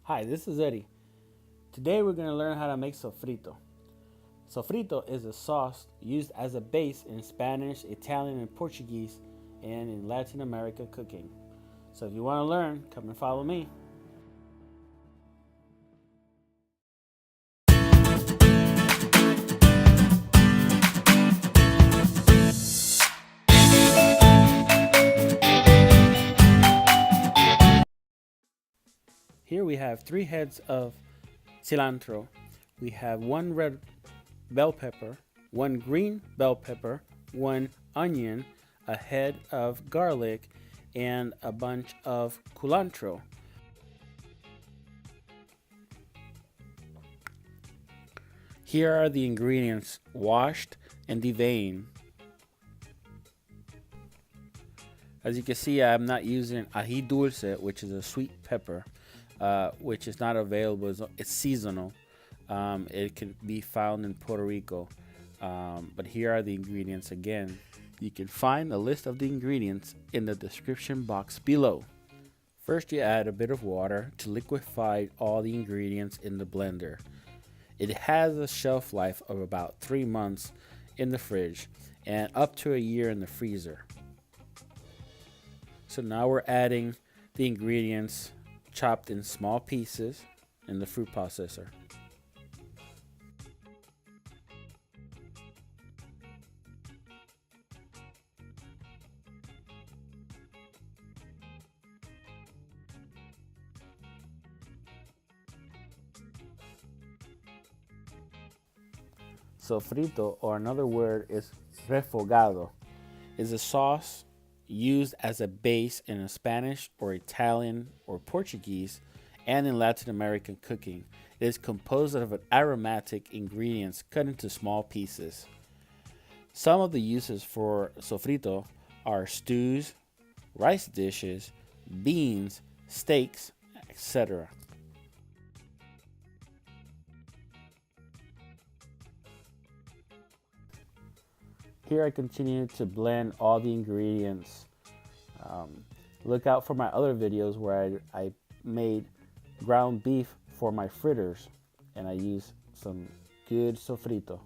Hi, this is Eddie. Today we're going to learn how to make sofrito. Sofrito is a sauce used as a base in Spanish, Italian, and Portuguese, and in Latin America cooking. So if you want to learn, come and follow me. Here we have 3 heads of cilantro. We have 1 red bell pepper, 1 green bell pepper, 1 onion, a head of garlic, and a bunch of culantro. Here are the ingredients washed and deveined. As you can see, I'm not using ají dulce, which is a sweet pepper, which is not available. It's seasonal. It can be found in Puerto Rico. But here are the ingredients again. You can find a list of the ingredients in the description box below. First, you add a bit of water to liquefy all the ingredients in the blender. It has a shelf life of about 3 months in the fridge and up to a year in the freezer. So now we're adding the ingredients chopped in small pieces in the food processor. Sofrito, or another word is refogado, is a sauce used as a base in a Spanish or Italian or Portuguese and in Latin American cooking. It is composed of aromatic ingredients cut into small pieces. Some of the uses for sofrito are stews, rice dishes, beans, steaks, etc. Here I continue to blend all the ingredients. Look out for my other videos where I made ground beef for my fritters, and I use some good sofrito.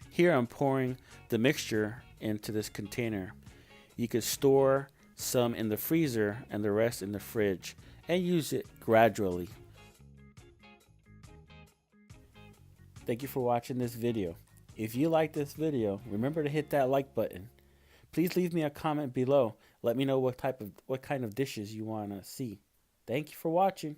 Here I'm pouring the mixture into this container. You could store some in the freezer and the rest in the fridge and use it gradually. Thank you for watching this video. If you like this video, remember to hit that like button. Please leave me a comment below. Let me know what kind of dishes you want to see. Thank you for watching.